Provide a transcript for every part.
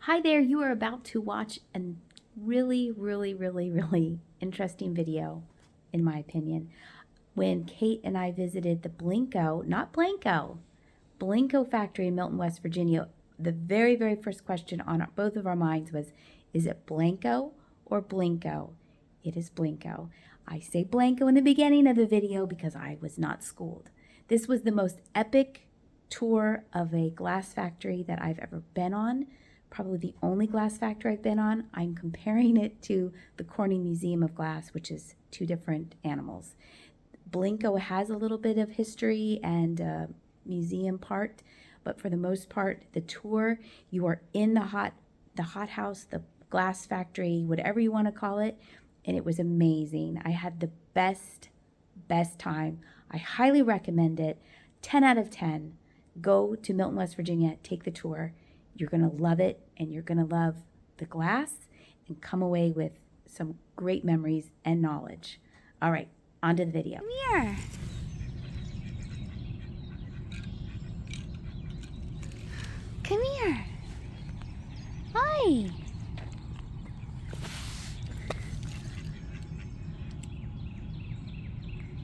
Hi there, you are about to watch a really interesting video, in my opinion. When Kate and I visited the Blenko, not Blenko, Blenko factory in Milton, West Virginia, the very first question on both of our minds was, is it Blenko or Blenko? It is Blenko. I say Blenko in the beginning of the video because I was not schooled. This was the most epic tour of a glass factory that I've ever been on. Probably the only glass factory I've been on. I'm comparing it to the Corning Museum of Glass, which is two different animals. Blenko has a little bit of history and museum part, but for the most part, the tour, you are in the hot house, the glass factory, whatever you want to call it, and it was amazing. I had the best time. I highly recommend it. 10 out of 10. Go to Milton, West Virginia, take the tour. You're going to love it, and you're going to love the glass and come away with some great memories and knowledge. All right, on to the video. Come here. Come here. Hi.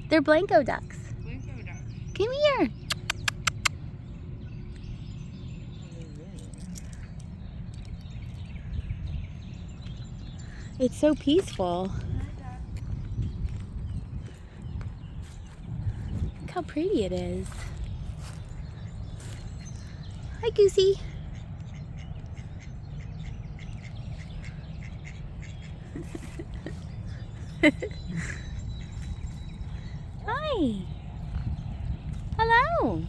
They're Blenko ducks. Blenko ducks. Come here. It's so peaceful. Look how pretty it is. Hi, Goosey. Hi. Hello.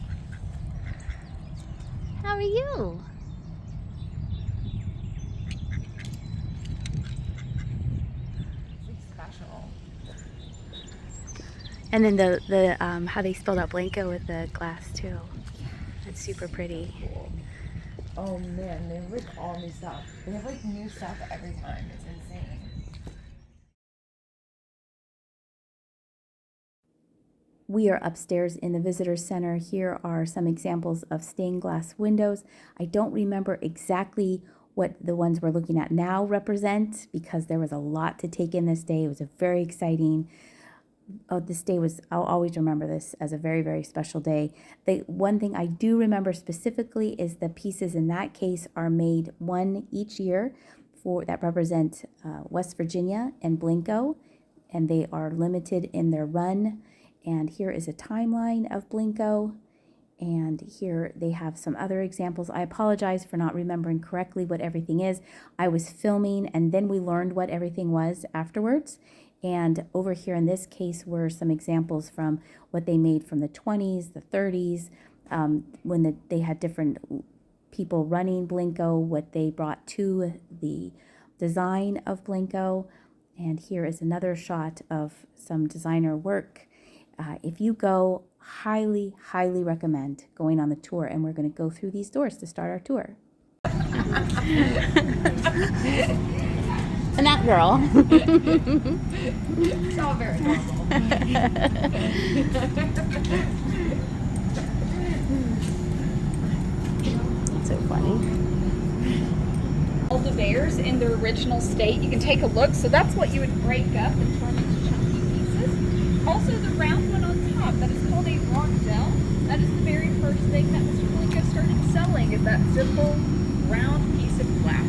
How are you? And then the how they spelled out Blenko with the glass too. That's super pretty. Cool. Oh man, they have like all new stuff. They have like new stuff every time. It's insane. We are upstairs in the visitor center. Here are some examples of stained glass windows. I don't remember exactly what the ones we're looking at now represent because there was a lot to take in this day. It was a very exciting this day was, I'll always remember this as a very special day. The one thing I do remember specifically is the pieces in that case are made one each year that represent West Virginia and Blenko, and they are limited in their run. And here is a timeline of Blenko, and here they have some other examples. I apologize for not remembering correctly what everything is. I was filming and then we learned what everything was afterwards. And over here in this case were some examples from what they made from the 20s, the 30s, when they had different people running Blenko, what they brought to the design of Blenko. And here is another shot of some designer work. If you go, highly recommend going on the tour. And we're going to go through these doors to start our tour. And that girl. It's all very normal. That's so funny. All the bears in their original state. You can take a look. So that's what you would break up and turn into chunky pieces. Also the round one on top, that is called a rondelle. That is the very first thing that Mr. Blenko started selling, is that simple round piece of glass.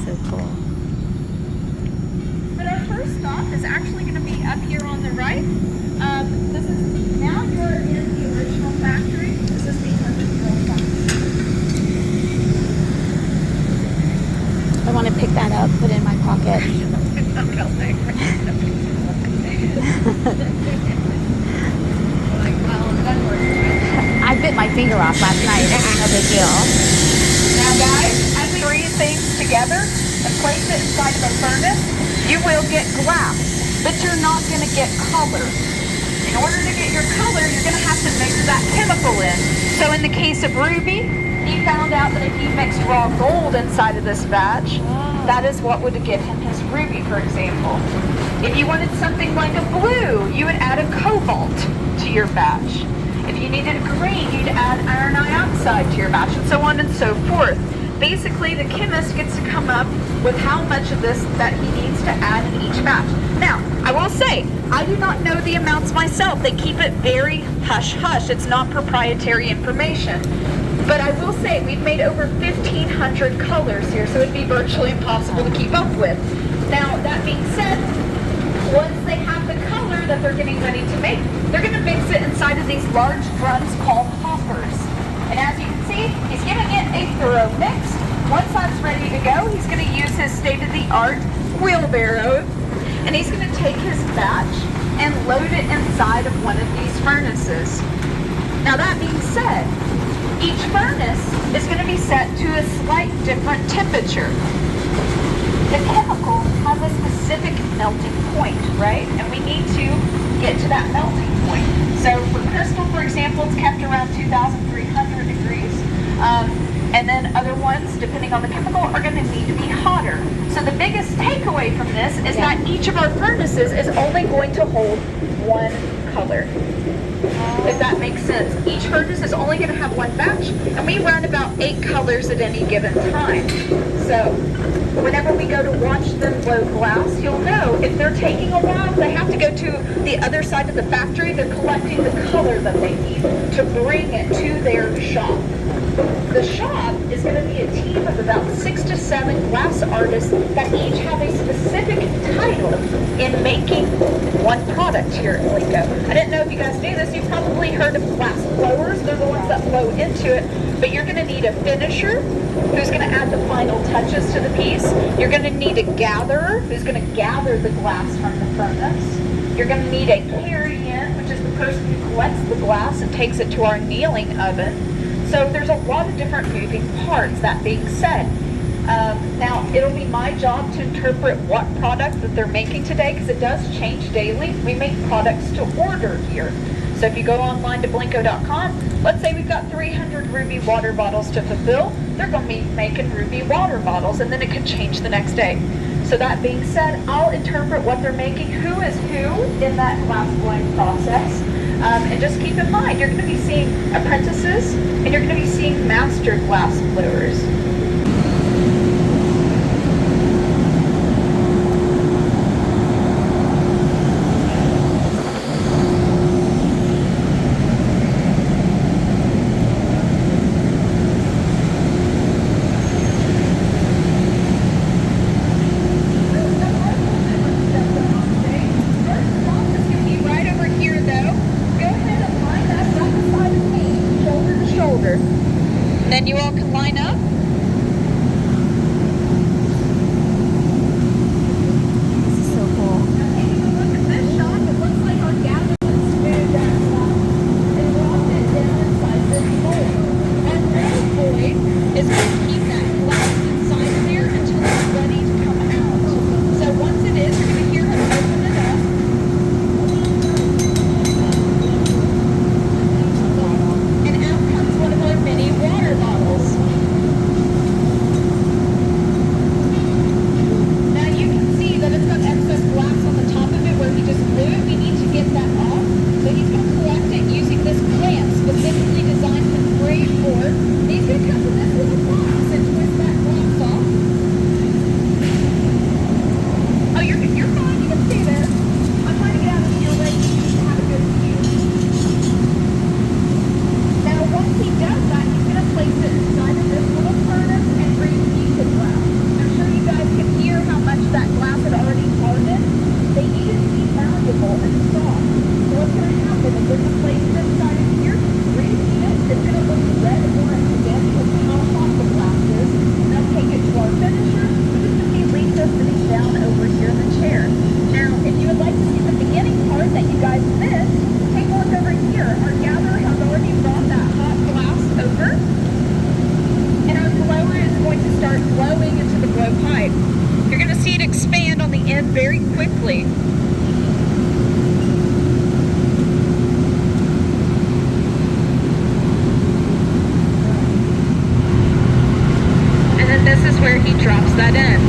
So cool. But our first stop is actually going to be up here on the right. This is, now you're in the original factory. This is the 100-year-old factory. I want to pick that up, put it in my pocket. I bit my finger off last night. It's no big deal. Now guys, as we freeze things together and place it inside of a furnace, you will get glass, but you're not going to get color. In order to get your color, you're going to have to mix that chemical in. So in the case of Ruby, he found out that if he mixed raw gold inside of this batch, that is what would give him his ruby, for example. If you wanted something like a blue, you would add a cobalt to your batch. If you needed green, you'd add iron dioxide to your batch, and so on and so forth. Basically, the chemist gets to come up with how much of this that he needs to add in each batch. Now, I will say, I do not know the amounts myself. They keep it very hush-hush. It's not proprietary information. But I will say, we've made over 1,500 colors here, so it'd be virtually impossible to keep up with. Now, that being said, once they have the color that they're getting ready to make, they're going to mix it inside of these large drums called hoppers. And as you can see, he's giving it a thorough mix. Once that's ready to go, he's going to use his state-of-the-art wheelbarrow, and he's going to take his batch and load it inside of one of these furnaces. Now that being said, each furnace is going to be set to a slight different temperature. The chemical has a specific melting point, right? And we need to get to that melting point. So for crystal, for example, it's kept around 2,300 degrees. And then other ones, depending on the chemical, are going to need to be hotter. So the biggest takeaway from this is that each of our furnaces is only going to hold one color. If that makes sense. Each furnace is only going to have one batch, and we run about 8 colors at any given time. So whenever we go to watch them blow glass, you'll know if they're taking a while, they have to go to the other side of the factory. They're collecting the color that they need to bring it to their shop. The shop is going to be a team of about 6 to 7 glass artists that each have a specific title in making one product here at Blenko. I didn't know if you guys knew this. You've probably heard of glass blowers. They're the ones that blow into it. But you're going to need a finisher who's going to add the final touches to the piece. You're going to need a gatherer who's going to gather the glass from the furnace. You're going to need a carry-in, which is the person who collects the glass and takes it to our annealing oven. So there's a lot of different moving parts. That being said, now it'll be my job to interpret what product that they're making today, because it does change daily. We make products to order here. So if you go online to blenko.com, let's say we've got 300 ruby water bottles to fulfill, they're going to be making ruby water bottles, and then it could change the next day. So that being said, I'll interpret what they're making, who is who in that glass blowing process. And just keep in mind, you're going to be seeing apprentices, and you're going to be seeing master glass blowers. Then you all can line up. This is so cool. Taking a look at this shot, it looks like our gather is smooth that and dropped it down inside this mold. And that void is going to keep that glass inside of there until it's ready to come out. So once it is, you're going to hear him open it up. And out comes one of our mini water bottles. Now you can see that it's got excess glass on the top of it where he just blew it. We need to get that off. So he's going to collect it using this clamp specifically designed for the braid board. And he's going to come to this little box and twist that glass off. Oh, you're fine. You can stay there. I'm trying to get out of your way so you can have a good view. Now, once he does that, he's going to place it inside of this little furnace and reheat the glass. I'm sure you guys can hear how much that glass had already hardened. They need it to be malleable and soft. So what's going to happen is we're going to place it inside of here, reheat it. It's going to look red orange again because of how hot the glass is. And I'll take it to our finisher, which is going to be Lisa sitting down over here in the chair. Now, if you would like to see the beginning part that you guys missed, take a look over here. Our gatherer has already brought that hot glass over, and our blower is going to start blowing into the blow pipe. You're going to see it expand on the end very quickly. And then this is where he drops that in.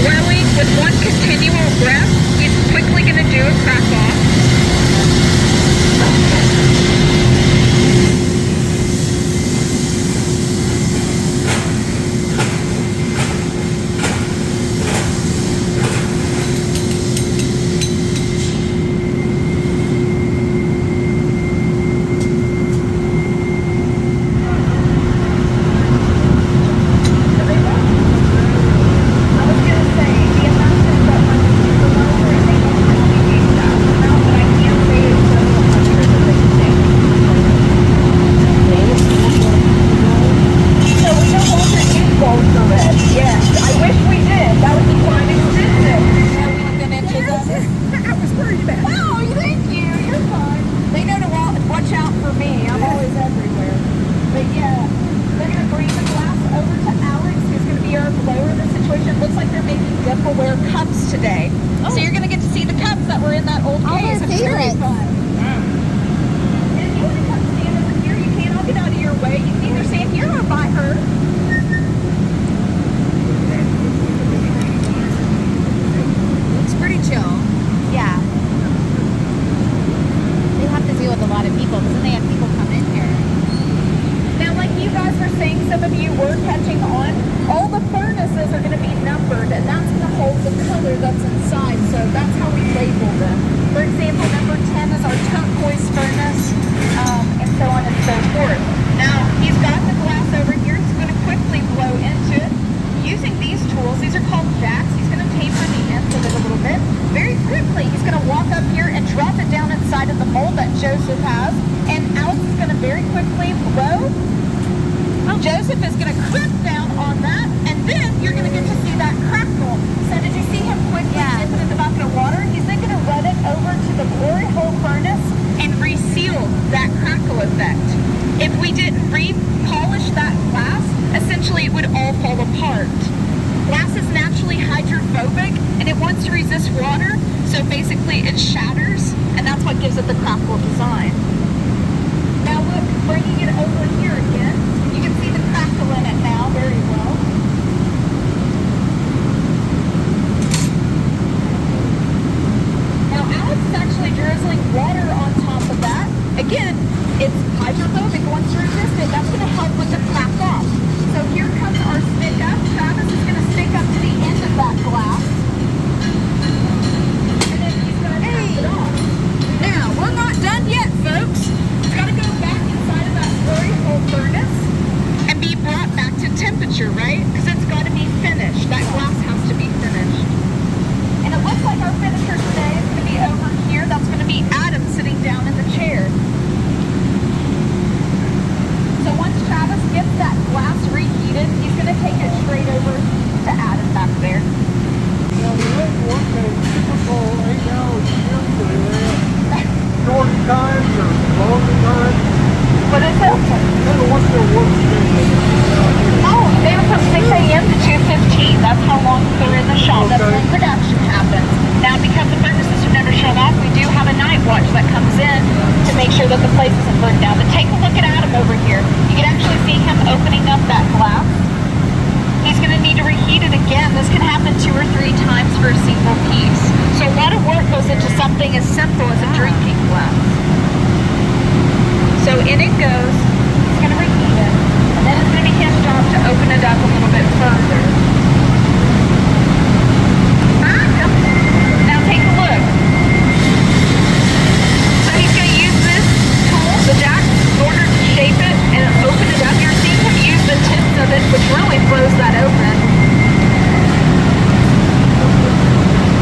Blowing with one continual breath, he's quickly going to do a crack off. today. So you're gonna get to see the cups that were in that old case. It's very fun. And if you want to come stand over here, you can. I'll get out of your way. You can either stand here or by her. It's pretty chill. Yeah. They have to deal with a lot of people because then they have people come in here. Now, like you guys were saying, some of you were catching on. All the furnaces are going to be numbered, and that's going to hold the color that's inside. So that's how we label them. For example, number 10 is our turquoise furnace, and so on and so forth. Now, he's got the glass over here. He's going to quickly blow into it. Using these tools, these are called jacks. He's going to taper the ends of it a little bit. Very quickly, he's going to walk up here and drop it down inside of the mold that Joseph has. And Alex is going to very quickly blow. Joseph is going to crimp down on that, and then you're going to get to see that crackle. So did you see him quickly dip it in the bucket of water? He's then going to run it over to the glory hole furnace and reseal that crackle effect. If we didn't re-polish that glass, essentially it would all fall apart. Glass is naturally hydrophobic, and it wants to resist water, so basically it shatters, and that's what gives it the crackle design. Now look, bringing it over here again, you can see the crackle in it now very well. Now Alex is actually drizzling water on top of that. Again, it's hydrophobic, wants to resist it. That's going to help with the crack off. So here comes our stick up. Travis is going to stick up to the end of that glass. And then he's going to tap it off. Now, we're not done yet, folks. It's got to go back inside of that glory hole furnace and be brought back to temperature, right? Because it's got to be finished. That glass has to be finished. And it looks like our finisher today is going to be over here. That's going to be Adam sitting down in the chair. So once Travis gets that glass reheated, he's going to take it straight over to Adam back there. Now, the red work a typical 8-hour shift, or shorter times or longer times. What is it? What's their work schedule? Oh, they were from 6 a.m. to 2:15. That's how long they're in the shop. That's when production happens. Now, because the furnaces have never shut off, we do have a night watch that comes in to make sure that the place isn't burned down. But take a look at Adam over here. You can actually see him opening up that glass. He's going to need to reheat it again. This can happen 2 or 3 times for a single piece. So a lot of work goes into something as simple as a drinking glass. So in it goes. He's going to reheat it. And then it's going to be his job to open it up a little bit further. Now take a look. So he's going to use this tool, the jack, in order to shape it and open it up. You're seeing him use the tips of it, which really blows that open.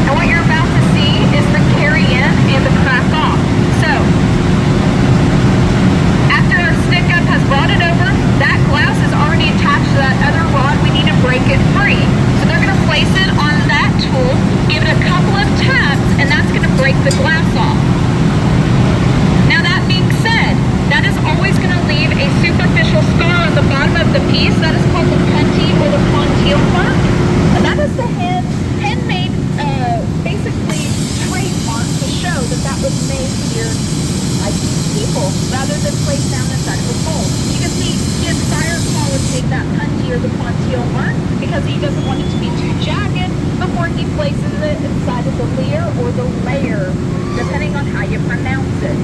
And what you're about to see is the carry in and the crack off. So after our stick up has brought it over, that glass is already attached to that other rod. We need to break it free. So they're going to place it on that tool, give it a couple of taps, and that's going to break the glass off. Now that being said, that is always going to leave a superficial scar on the bottom of the piece. That is called the punty or the pontile mark. And that is the handmade, basically, trademark to show that that was made here by people rather than placed down inside of a mold. You can see his fire Paul would take that punty or the pontile mark because he doesn't want it to be too jagged before he places it inside of the layer or the layer, depending on how you pronounce it.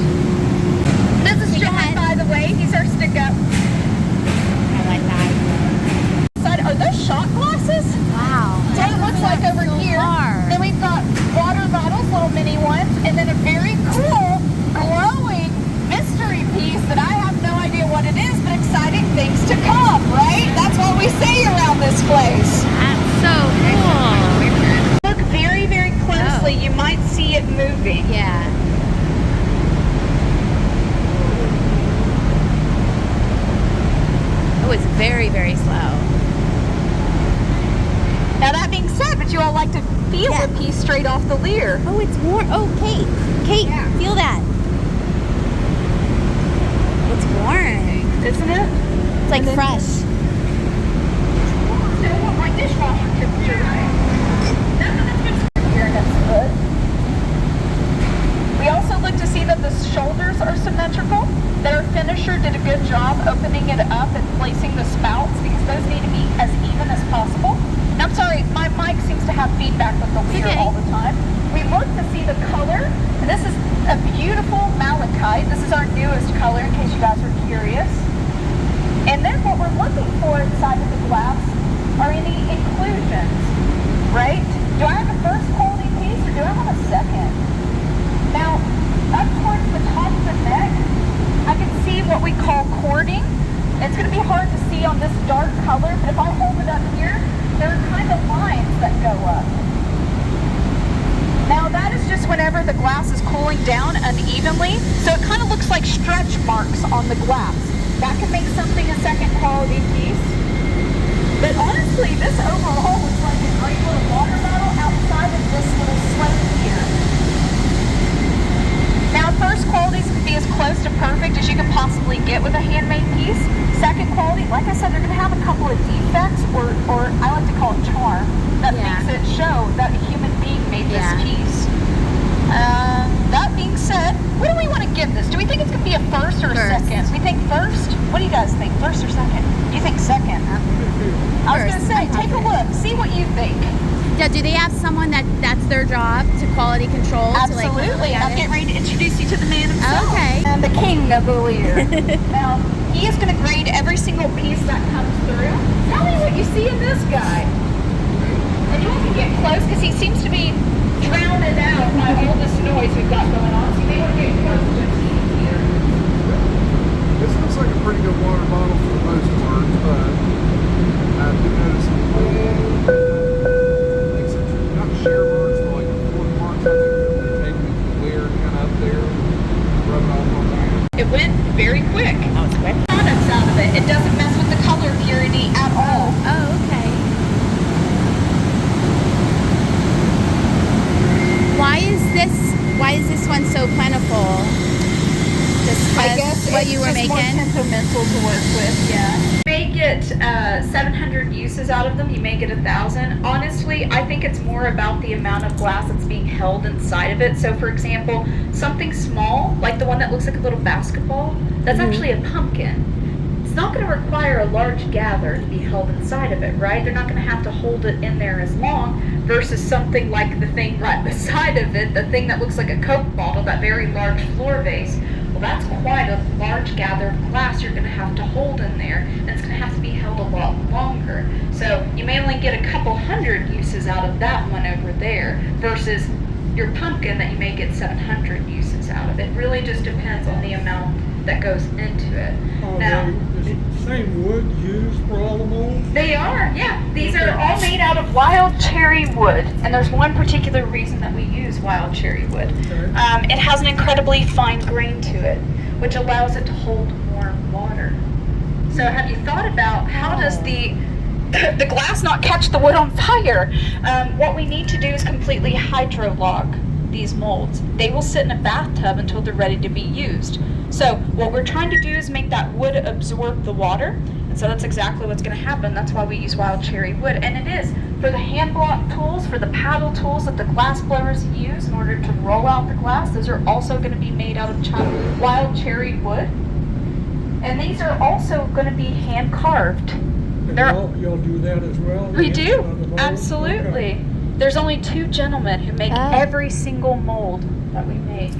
This is Sean, by the way. He's our stick up. I like that. Are those shot glasses? Wow. That's what it looks like over here. Then we've got water bottles, little mini ones, and then a very cool, glowing mystery piece that I have no idea what it is, but exciting things to come, right? That's what we say around this place. That's so cool. Look very, very closely. You might see it moving. Yeah. It was very, very slow. Now that being said, would you all like to feel the piece straight off the leer? Oh, it's warm. Oh, Kate. Kate, feel that. It's warm. Isn't it? It's like fresh. Still want my dishwasher temperature, right? That's good here. that the shoulders are symmetrical, that our finisher did a good job opening it up and placing the spouts because those need to be as even as possible. And I'm sorry, my mic seems to have feedback with the leader all the time. We look to see the color, and this is a beautiful malachite. This is our newest color in case you guys are curious. And then what we're looking for inside of the glass are any inclusions, right? Do I have a first quality piece or do I have a second? Now, up towards the top of the neck, I can see what we call cording. It's going to be hard to see on this dark color, but if I hold it up here, there are kind of lines that go up. Now that is just whenever the glass is cooling down unevenly, so it kind of looks like stretch marks on the glass. That can make something a second quality piece. But honestly, this overall looks like a great little water bottle outside of this little slate here. Now first qualities can be as close to perfect as you can possibly get with a handmade piece. Second quality, like I said, they're going to have a couple of defects or I like to call it charm that makes it show that a human being made this piece. That being said, what do we want to give this? Do we think it's going to be a first or a second? We think first? What do you guys think? First or second? You think second? I was going to say, take a look. See what you think. Yeah, do they have someone that's their job to quality control? Absolutely. I'm getting ready to introduce you to the man himself. Okay. And the king of the leader. Now, he is going to grade every single piece that comes through. Tell me what you see in this guy. And you want to get close because he seems to be drowning out by all this noise we've got going on. So you may want to get close to him here. This looks like a pretty good water bottle for the most part, but I do notice like some not shear marks, but like fork marks. I think they're taking the wear kind of up there, rub it off on the hand. It went very quick. Oh, it's quick. Products out of it. It doesn't mess with the color purity at all. Oh, okay. Why is this one so plentiful? Just I guess what it's you were just making? more temperamental to work with, yeah. You may get 700 uses out of them. You may get 1,000. Honestly, I think it's more about the amount of glass that's being held inside of it. So, for example, something small, like the one that looks like a little basketball, that's actually a pumpkin. It's not going to require a large gather to be held inside of it, right? They're not going to have to hold it in there as long versus something like the thing right beside of it, the thing that looks like a Coke bottle, that very large floor vase. Well, that's quite a large gather of glass you're going to have to hold in there, and it's going to have to be held a lot longer. So you may only get a couple hundred uses out of that one over there versus your pumpkin that you may get 700 uses out of. It really just depends on the amount that goes into it. Now, Is it the same wood used for all the molds? they are, yeah. These are all made out of wild cherry wood, and there's one particular reason that we use wild cherry wood. Okay. It has an incredibly fine grain to it, which allows it to hold warm water. So have you thought about how does the glass not catch the wood on fire? What we need to do is completely hydrolog these molds. They will sit in a bathtub until they're ready to be used. So what we're trying to do is make that wood absorb the water. And so that's exactly what's going to happen. That's why we use wild cherry wood. And it is for the hand block tools, for the paddle tools that the glass blowers use in order to roll out the glass. Those are also going to be made out of wild cherry wood. And these are also going to be hand carved. And y'all do that as well? We The do, inside of the mold? absolutely. Okay. There's only 2 gentlemen who make every single mold that we make.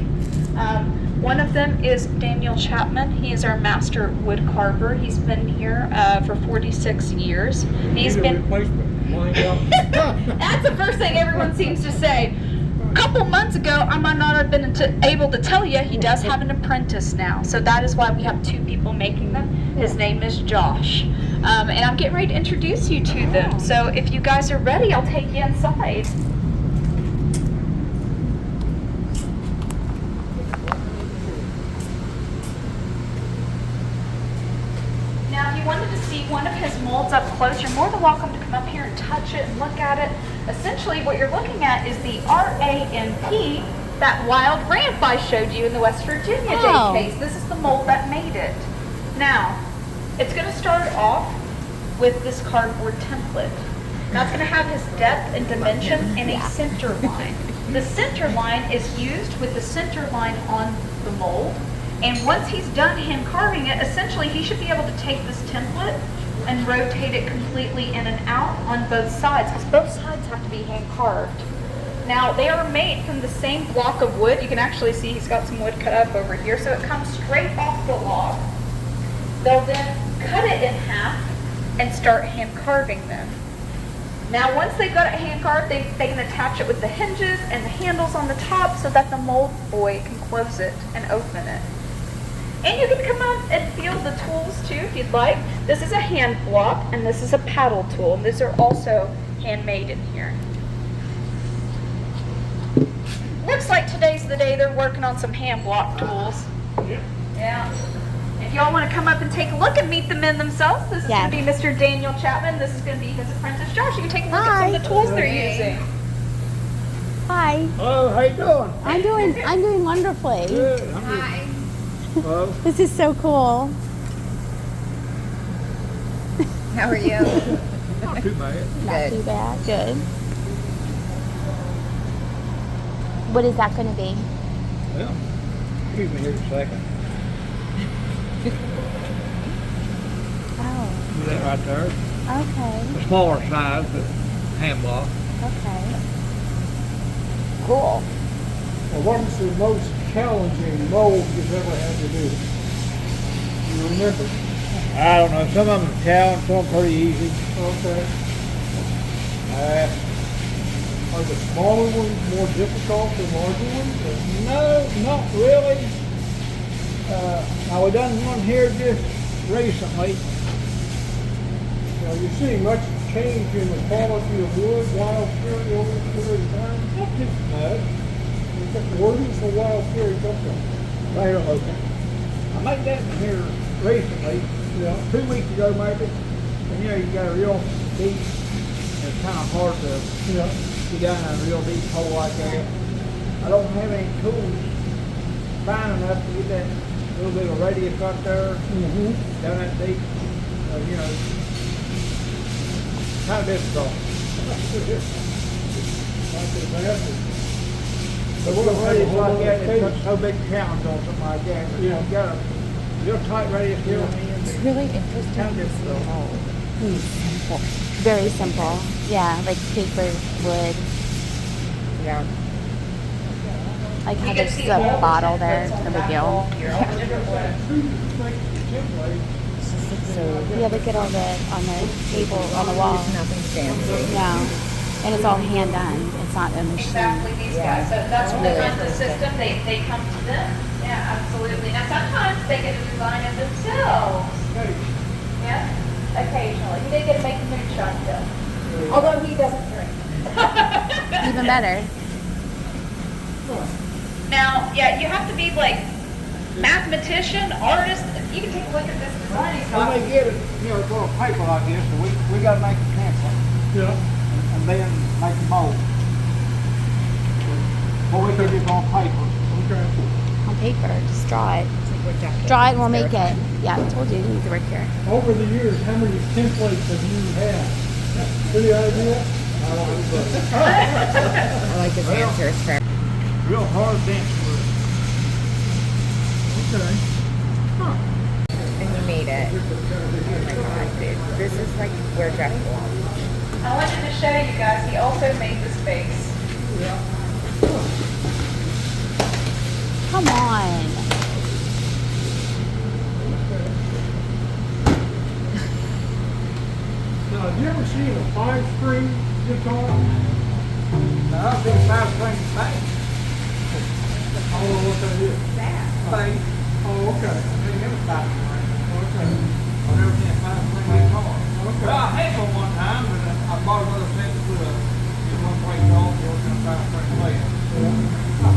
One of them is Daniel Chapman. He is our master wood carver. He's been here for 46 years. He's Need a been. replacement lined up. That's the first thing everyone seems to say. A couple months ago, I might not have been able to tell you, he does have an apprentice now. So that is why we have 2 people making them. His name is Josh. And I'm getting ready to introduce you to them. So if you guys are ready, I'll take you inside. Now, if you wanted to see one of his molds up close, you're more than welcome to come up here and touch it and look at it. Essentially, what you're looking at is the RAMP, that wild ramp I showed you in the West Virginia day case. This is the mold that made it. Now, it's going to start off with this cardboard template. Now, it's going to have his depth and dimension in a center line. The center line is used with the center line on the mold. And once he's done hand carving it, essentially he should be able to take this template and rotate it completely in and out on both sides, because both sides have to be hand carved. Now, they are made from the same block of wood. You can actually see he's got some wood cut up over here, so it comes straight off the log. They'll then cut it in half and start hand carving them. Now, once they've got it hand carved, they can attach it with the hinges and the handles on the top so that the mold boy can close it and open it. And you can come out and feel the tools too if you'd like. This is a hand block and this is a paddle tool. And these are also handmade in here. Looks like today's the day they're working on some hand block tools. Yeah. If y'all want to come up and take a look and meet the men themselves, this is going to be Mr. Daniel Chapman. This is going to be his apprentice Josh. You can take a look at some of the tools they're using. Hi. Oh, how you doing? I'm doing wonderfully. Good. Hi. Well, This is so cool. How are you? not too bad. Not too bad. Good. What is that going to be? Well, excuse me here a second. Oh, See that right there? okay. The smaller size, but hand block. Okay. Cool. Well, what is the most challenging mold you've ever had to do? You remember? I don't know. Some of them are challenging, some pretty easy. Okay. Are the smaller ones more difficult than larger ones? No, not really. Now we done one here just recently. Now you see much change in the quality of wood, wild cherry over the period of time? Not too much. Where is the wild cherry come from? Right on, okay. I made that in here recently, 2 weeks ago maybe. And you got a real deep, it's kind of hard to get down in a real deep hole like that. I don't have any tools fine enough to get that little bit of radius right there, down that deep. Kind of difficult. But with a radius like that, it's no big challenge on something like that. But you got a real tight radius here on the end. It's really interesting Kind of to see difficult. how Very simple. Yeah, like paper, wood. yeah. Like how there's just a bottle there. No big deal. So Yeah, look at all on the table, on the wall. it's nothing fancy. No. And it's all hand done. It's not a machine. Exactly, these guys. So that's when they run the system. They come to them. Yeah, absolutely. Now sometimes they get to design it themselves. Yeah, occasionally. He did get to make the moonshine though. Although he doesn't drink. Even better. Now, yeah, you have to be like mathematician, artist. You can take a look at this design he's When got. they get it, it's on paper like this, so we got to make a template. And then make a mold. Before we get it on paper. On paper. Just draw it. It's like what Jack Draw it and we'll make it. Yeah, I told you. You need to work here. Over the years, how many templates have you had? Any idea? I don't know. I like his answers for Real hard to answer. Okay. and he made it. Oh my god, dude. This is like where Jeff belongs. I wanted to show you guys. He also made this base. Come on. Now, have you ever seen a 5-string guitar? No, I've seen a 5-string bass. I don't know what that is. Bass. Oh, okay. I've never seen a 5-string. Okay. I've never seen a 5-string guitar. Okay. Well, I had one time, but I bought another set to put a one-way guitar in a 5-string bass.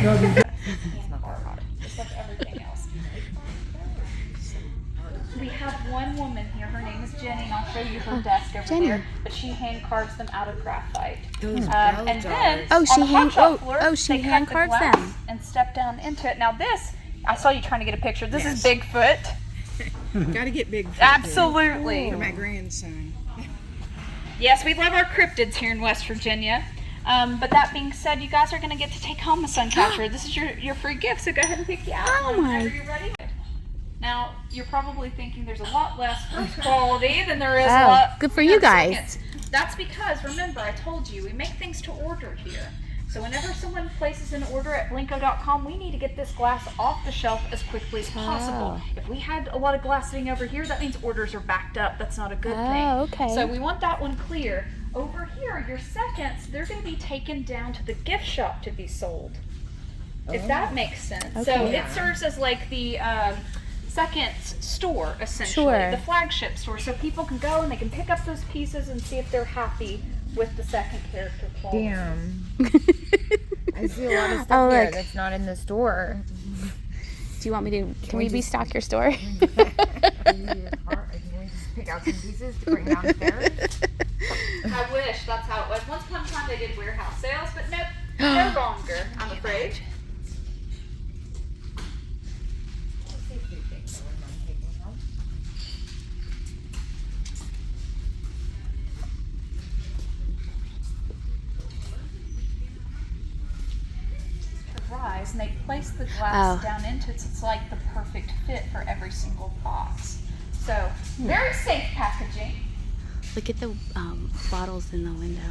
No, the- Just like everything else. We have one woman here. Her name is Jenny, and I'll show you her desk over Jenny. there. But she hand carves them out of graphite. Those And then Oh, on she the hand- hot shop oh, floor, oh, she they cut hand the carves glass them. and step down into it. Now this, I saw you trying to get a picture. This is Bigfoot. Gotta get big for Absolutely. my grandson. Yes, we love our cryptids here in West Virginia. But that being said, you guys are going to get to take home a sun catcher. This is your free gift, so go ahead and pick the out Oh one my. whenever you're ready. Now, you're probably thinking there's a lot less first quality than there is Oh, a lot good for you guys. seconds. That's because, remember, I told you, we make things to order here. So whenever someone places an order at Blenko.com, we need to get this glass off the shelf as quickly as possible. Oh. If we had a lot of glass sitting over here, that means orders are backed up. That's not a good thing. Oh, okay. So we want that one clear. Over here, your seconds, they're going to be taken down to the gift shop to be sold. If that makes sense. So Okay. it serves as like the second store, essentially. Sure. The flagship store. So people can go and they can pick up those pieces and see if they're happy with the second character quality. Damn. I see a lot of Oh, stuff here look. that's not in the store. Do you want me to? Can we we just- restock your store? Can we just pick out some pieces to bring downstairs? I wish that's how it was. Once upon a time they did warehouse sales, but nope, no longer, I'm afraid. Let's see if you think I wouldn't mind taking home. Rise and they place the glass Oh. down into it, so it's like the perfect fit for every single box. So very safe packaging. Look at the bottles in the window.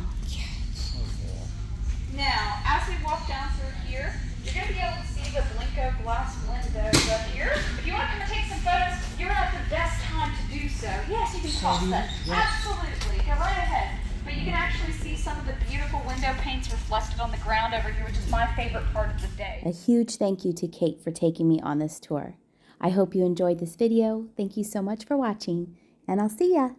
Now, as we walk down through here, you're going to be able to see the Blenko glass windows up here. If you want to come and take some photos, you're at the best time to do so. Yes, you can toss them. Absolutely. Go right ahead. But you can actually see some of the beautiful window paints reflected on the ground over here, which is my favorite part of the day. A huge thank you to Kate for taking me on this tour. I hope you enjoyed this video. Thank you so much for watching, and I'll see ya.